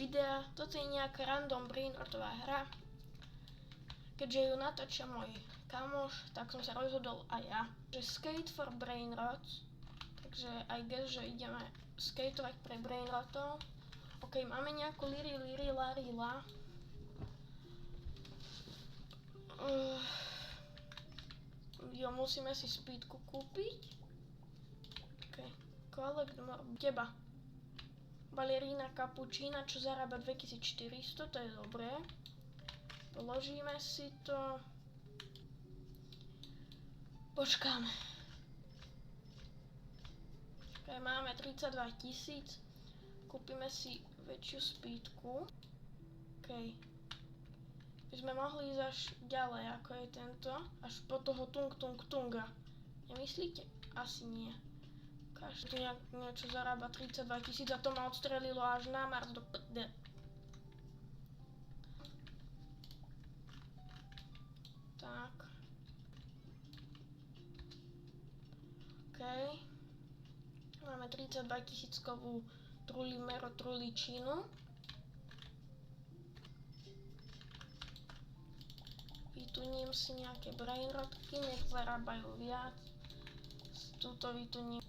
videa. Toto je nejaká random brainrotová hra. Keďže ju natáča môj kamoš, tak som sa rozhodol aj ja, že skate for brainrots. Takže I guess, že ideme skateovať pre brainrotov. Ok, máme nejakú larila. Jo, musíme si speedku kúpiť. Ok, collect more, teba. Balerína Cappuccina, čo zarába 2400, to je dobré. Položíme si to. Počkáme. Ok, máme 32 000. Kúpime si väčšiu speedku. Ok. By sme mohli ísť až ďalej, ako je tento. Až po toho tunga. Nemyslíte? Asi nie. Každý niečo zarába 32 000 a to ma odstrelilo až na Mars do pd. Tak. OK. Máme 32 000-kovú truličinu. Vytuním si nejaké brainrotky, nech zarábajú viac. Tuto vytuním.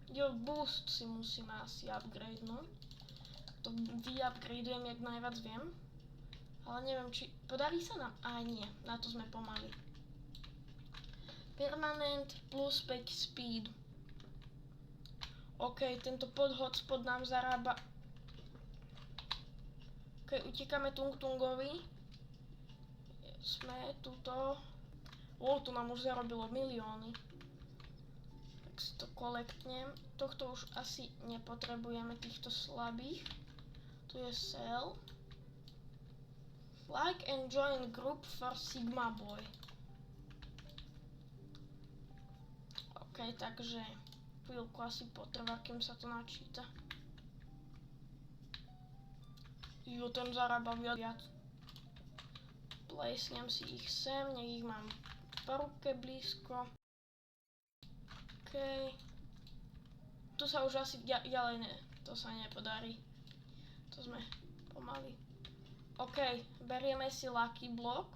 Jo, boost si musíme asi upgradenúť. To vyupgradujem, jak najviac viem. Ale neviem, či podarí sa nám? Aj nie, na to sme pomaly. Permanent plus 5 speed. OK, tento podhotspot nám zarába. OK, utekáme tungovi. Sme tuto. To nám už zarobilo milióny. Tak si to kolektnem. Tohto už asi nepotrebujeme, týchto slabých. Tu je sell. Like and join group for Sigma Boy. OK, takže chvíľku asi potrvá, kým sa to načíta. Jo, ten zarába viac. Placnem si ich sem, nech ich mám po ruke blízko. OK. Tu sa už asi ďalej to sa nepodarí. To sme pomaly. OK, berieme si Lucky Block.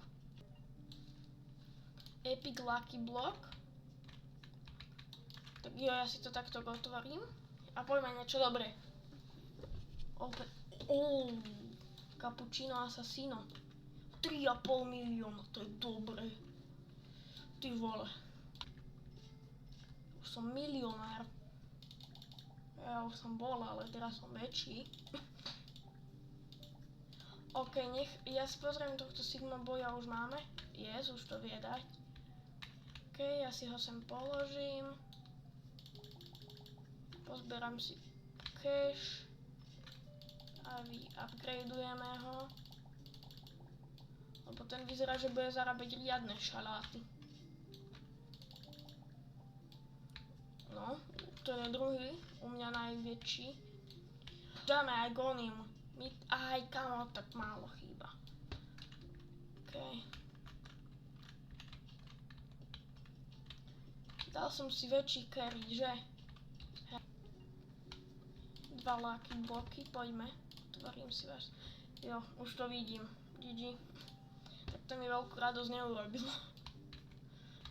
Epic Lucky Block. Tak jo, ja si to takto otvorím. A poďme niečo dobré. Opäť. Cappuccino Assassino. 3,5 milióna, to je dobré. Ty vole. Už som milionár. Ja už som bol, ale teraz som väčší. OK, ja si pozriem tohto Sigma Boya už máme. Už to vie dať. OK, ja si ho sem položím. Pozberám si cash. A upgradeujeme ho. Lebo ten vyzerá, že bude zarábať riadne šaláty. No, to je druhý, u mňa najväčší. Dáme aj goním. Aj kamo, tak málo chýba. OK. Dal som si väčší carry, že? 2 lucky bloky, poďme. Tvorím si vás. Jo, už to vidím. GG. Tak to mi veľkú radosť neurobilo.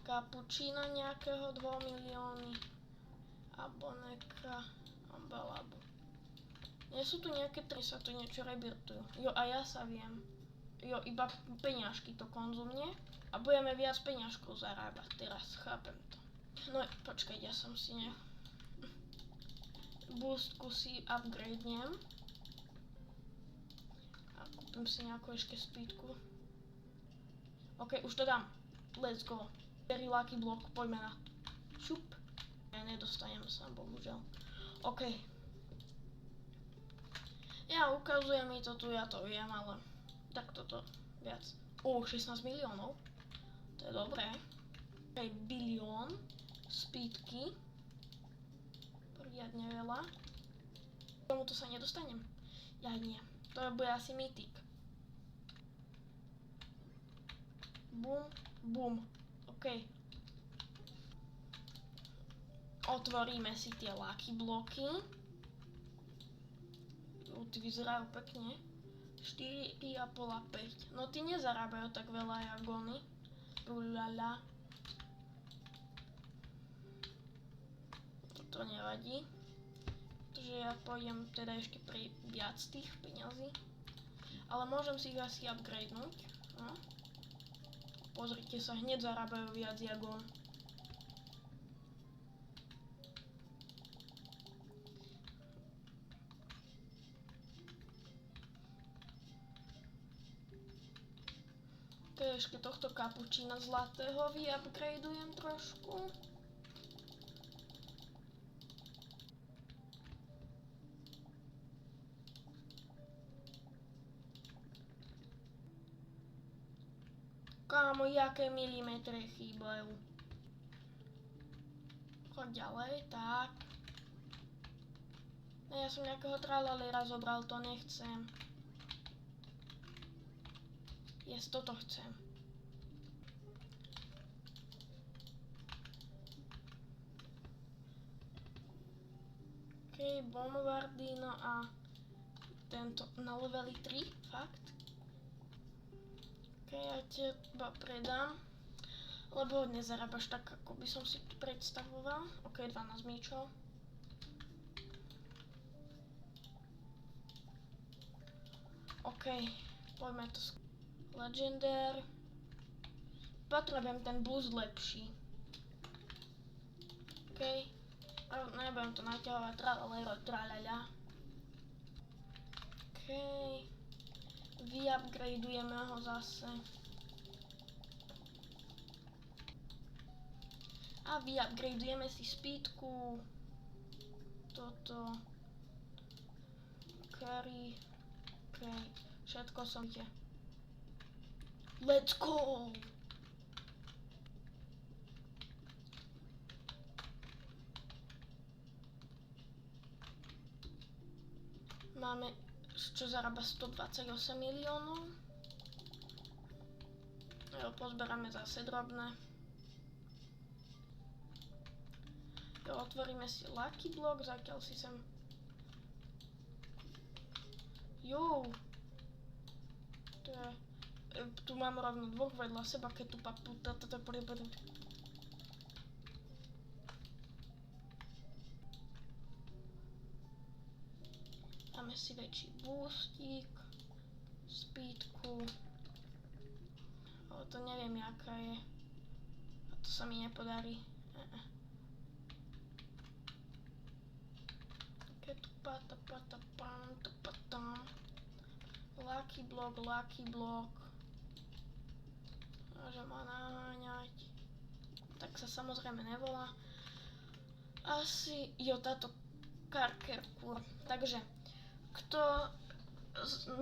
Cappuccino nejakého 2 milióny. Aboneka. Ambalabu. Nie sú tu nejaké sa tu niečo rebirtujú. Jo, a ja sa viem. Jo, iba peňažky to konzumne. A budeme viac peňažkov zarábať. Teraz chápem to. No, počkaj, ja som si boostku si upgradenem. A kúpim si nejakú ešte speedku. OK, už to dám. Let's go. 4 lucky block, poďme na. Šup. Ja nedostanem sa, bohužiaľ. OK. Ja ukazujem mi to tu, ja to viem, ale tak toto viac. 16 miliónov. To je dobré. OK, bilión. Speedky. Poriadne veľa. K tomuto sa nedostanem. Ja nie. To bude asi mythic. Bum, bum. OK. Otvoríme si tie lucky bloky. Ty vyzerajú pekne. 4,5 a 5. No ty nezarábajú tak veľa jak oni. Ulala. To nevadí. Takže ja pôjdem teda ešte pri viac tých peňazí. Ale môžem si ich asi upgradenúť. No. Pozrite sa, hneď zarábajú viac jak on. Ešte tohto kapučína zlatého vyupgradujem trošku. Kámo, jaké milimetre chýbajú. Choď ďalej, tak. No ja som nejakého tralalera zobral, to nechcem. Toto chcem. OK, Bombardino a tento na leveli 3, fakt. OK, ja teba predám, lebo nezarábaš tak, ako by som si tu predstavoval. OK, 12 míčov. OK, poďme to Legendary. Potrebujem ten boost lepší. OK. Nebudem to naťahovať, tralala. OK. Vyupgradujeme ho zase. A vyupgradujeme si speedku. Toto. Carry. OK. Všetko som ide. Let's go! Máme, čo zarába 128 miliónov. Jo, pozberáme zase drobné. Jo, otvoríme si Lucky Block, zatiaľ si sem... Jo! To je... Tu mám rovno dvoch vedľa seba, keď tu paputa, toto je Dáme si väčší boostík, speedku, ale to neviem jaká je, a to sa mi nepodarí. Lucky block. Môže ma naháňať. Tak sa samozrejme nevolá. Asi, jo, táto Karkerkur. Takže, kto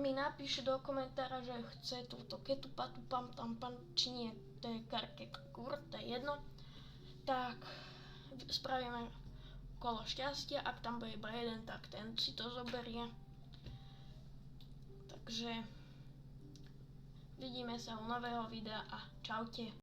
mi napíše do komentára, že chce túto Ketupatu Pam Tam Pan, či nie, to je Karkerkur, to je jedno, tak spravíme kolo šťastia, ak tam bude iba jeden, tak ten si to zoberie. Takže vidíme sa u nového videa a čaute.